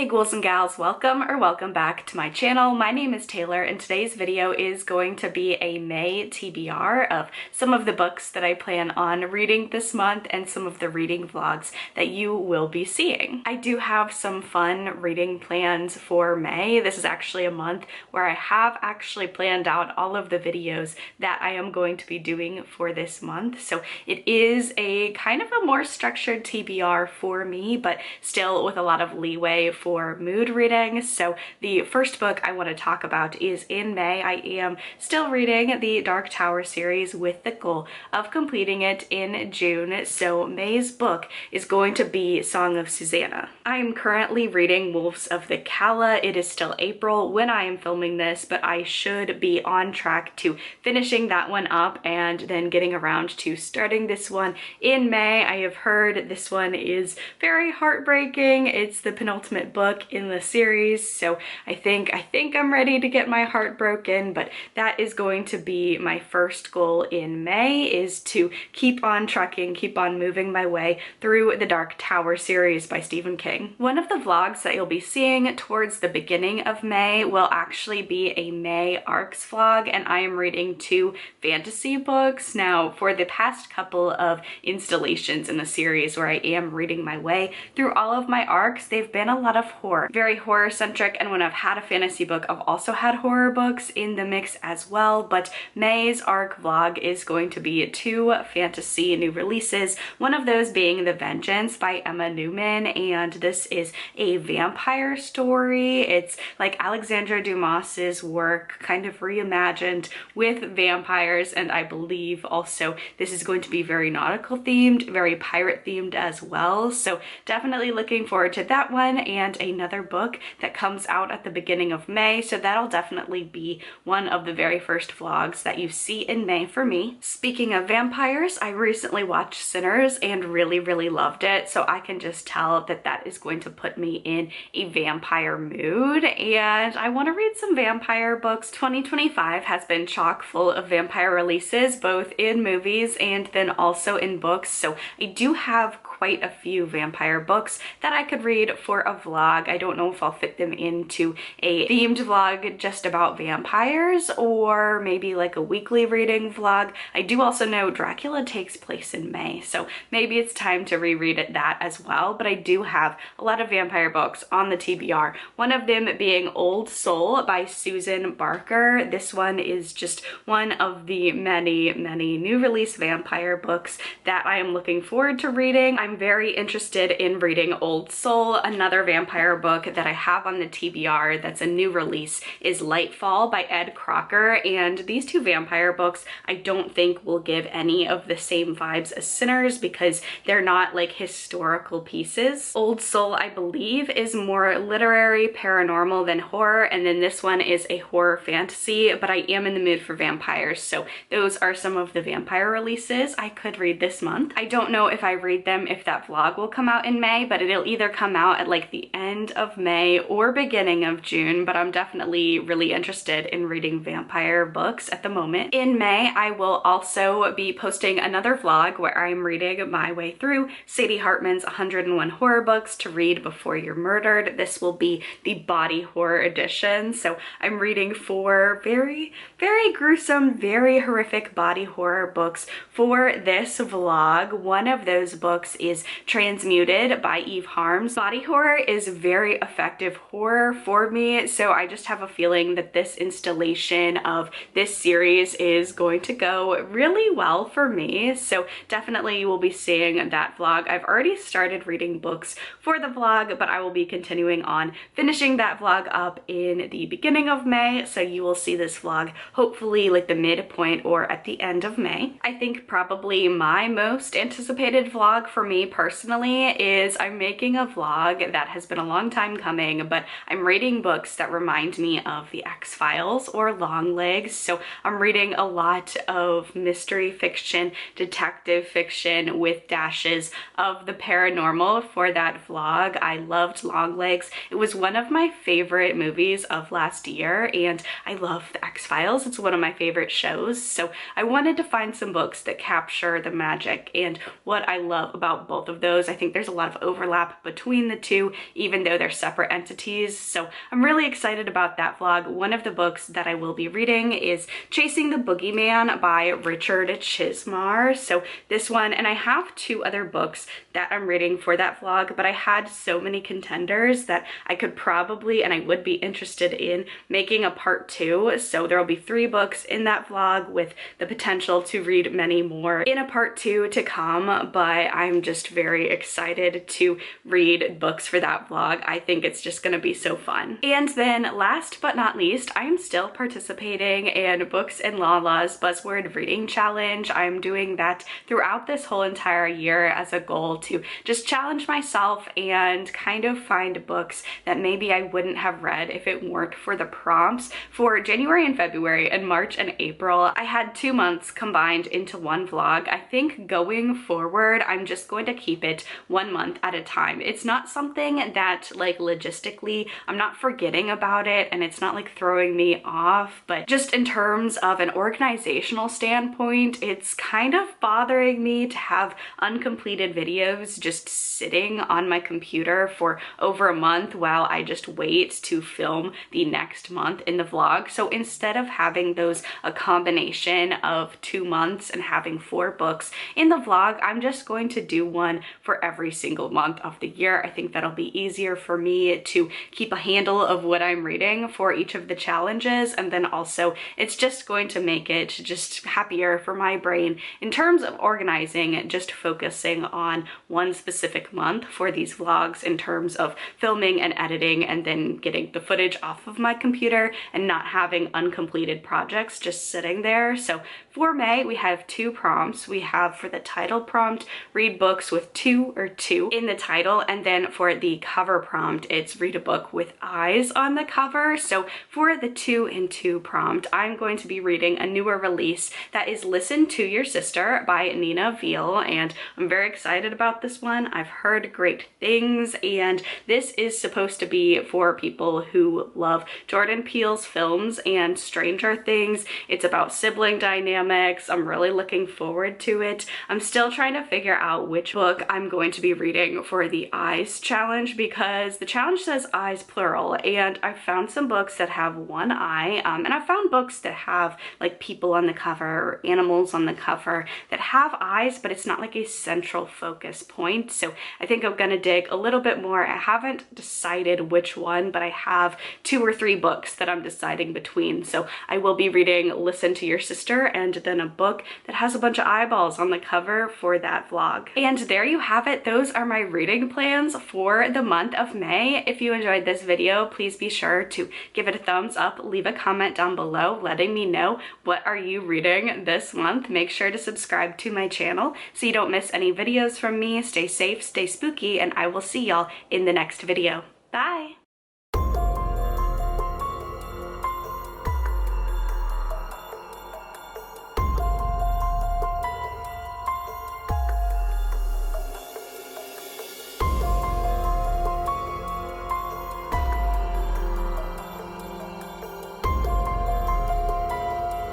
Hey ghouls and gals, welcome back to my channel. My name is Taylor and today's video is going to be a May TBR of some of the books that I plan on reading this month and some of the reading vlogs that you will be seeing. I do have some fun reading plans for May. This is actually a month where I have actually planned out all of the videos that I am going to be doing for this month. So it is a kind of a more structured TBR for me, but still with a lot of leeway for mood reading. So the first book I want to talk about is in May. I am still reading the Dark Tower series with the goal of completing it in June. So May's book is going to be Song of Susanna. I am currently reading Wolves of the Calla. It is still April when I am filming this, but I should be on track to finishing that one up and then getting around to starting this one in May. I have heard this one is very heartbreaking. It's the penultimate book in the series, so I think I'm ready to get my heart broken, but that is going to be my first goal in May, is to keep on trucking, keep on moving my way through the Dark Tower series by Stephen King. One of the vlogs that you'll be seeing towards the beginning of May will actually be a May ARCs vlog, and I am reading 2 fantasy books. Now, for the past couple of installations in the series where I am reading my way through all of my ARCs, they've been a lot of horror, very horror centric, and when I've had a fantasy book, I've also had horror books in the mix as well. But May's ARC vlog is going to be 2 fantasy new releases, one of those being The Vengeance by Emma Newman, and this is a vampire story. It's like Alexandre Dumas's work kind of reimagined with vampires, and I believe also this is going to be very nautical themed, very pirate themed as well. So definitely looking forward to that one, and another book that comes out at the beginning of May. So that'll definitely be one of the very first vlogs that you see in May for me. Speaking of vampires, I recently watched Sinners and really loved it. So I can just tell that that is going to put me in a vampire mood, and I want to read some vampire books. 2025 has been chock full of vampire releases, both in movies and then also in books. So I do have quite a few vampire books that I could read for a vlog. I don't know if I'll fit them into a themed vlog just about vampires, or maybe like a weekly reading vlog. I do also know Dracula takes place in May, so maybe it's time to reread that as well. But I do have a lot of vampire books on the TBR, one of them being Old Soul by Susan Barker. This one is just one of the many new release vampire books that I am looking forward to reading. I'm very interested in reading Old Soul. Another vampire book that I have on the TBR that's a new release is Lightfall by Ed Crocker, and these 2 vampire books I don't think will give any of the same vibes as Sinners because they're not like historical pieces. Old Soul, I believe, is more literary paranormal than horror, and then this one is a horror fantasy, but I am in the mood for vampires, so those are some of the vampire releases I could read this month. I don't know if I read them if that vlog will come out in May, but it'll either come out at like the end of May or beginning of June, but I'm definitely really interested in reading vampire books at the moment. In May, I will also be posting another vlog where I'm reading my way through Sadie Hartman's 101 horror books to read before you're murdered. This will be the body horror edition, so I'm reading 4 very gruesome, very horrific body horror books for this vlog. One of those books is Transmuted by Eve Harms. Body horror is very effective horror for me, so I just have a feeling that this installation of this series is going to go really well for me. So definitely you will be seeing that vlog. I've already started reading books for the vlog, but I will be continuing on finishing that vlog up in the beginning of May, so you will see this vlog hopefully like the midpoint or at the end of May. I think probably my most anticipated vlog for me personally is I'm making a vlog that has been a long time coming, but I'm reading books that remind me of the X-Files or Longlegs. So I'm reading a lot of mystery fiction, detective fiction with dashes of the paranormal for that vlog. I loved Longlegs. It was one of my favorite movies of last year, and I love the X-Files. It's one of my favorite shows. So I wanted to find some books that capture the magic and what I love about about both of those. I think there's a lot of overlap between the two, even though they're separate entities. So I'm really excited about that vlog. One of the books that I will be reading is Chasing the Boogeyman by Richard Chismar. So this one, and I have 2 other books that I'm reading for that vlog, but I had so many contenders that I could probably, and I would be interested in making a part 2. So there will be 3 books in that vlog with the potential to read many more in a part 2 to come, but I'm just very excited to read books for that vlog. I think it's just gonna be so fun. And then last but not least, I am still participating in Books and Lala's Buzzword Reading Challenge. I'm doing that throughout this whole entire year as a goal to just challenge myself and kind of find books that maybe I wouldn't have read if it weren't for the prompts. For January and February and March and April, I had 2 months combined into one vlog. I think going forward, I'm just going to keep it 1 month at a time. It's not something that, like, logistically, I'm not forgetting about it and it's not like throwing me off, but just in terms of an organizational standpoint, it's kind of bothering me to have uncompleted videos just sitting on my computer for over a month while I just wait to film the next month in the vlog. So instead of having those a combination of 2 months and having 4 books in the vlog, I'm just going to do one for every single month of the year. I think that'll be easier for me to keep a handle of what I'm reading for each of the challenges, and then also it's just going to make it just happier for my brain in terms of organizing, just focusing on one specific month for these vlogs in terms of filming and editing and then getting the footage off of my computer and not having uncompleted projects just sitting there. So for May, we have 2 prompts. We have for the title prompt, read books with 2 or 2 in the title, and then for the cover prompt, it's read a book with eyes on the cover. So for the 2 and 2 prompt, I'm going to be reading a newer release that is Listen to Your Sister by Nina Veal, and I'm very excited about this one. I've heard great things, and this is supposed to be for people who love Jordan Peele's films and Stranger Things. It's about sibling dynamics. I'm really looking forward to it. I'm still trying to figure out which book I'm going to be reading for the eyes challenge, because the challenge says eyes plural, and I've found some books that have 1 eye, and I've found books that have like people on the cover or animals on the cover that have eyes, but it's not like a central focus point. So I think I'm gonna dig a little bit more. I haven't decided which one, but I have 2 or 3 books that I'm deciding between. So I will be reading Listen to Your Sister and then a book that has a bunch of eyeballs on the cover for that vlog. And there you have it. Those are my reading plans for the month of May. If you enjoyed this video, please be sure to give it a thumbs up, leave a comment down below letting me know what are you reading this month. Make sure to subscribe to my channel so you don't miss any videos from me. Stay safe, stay spooky, and I will see y'all in the next video. Bye!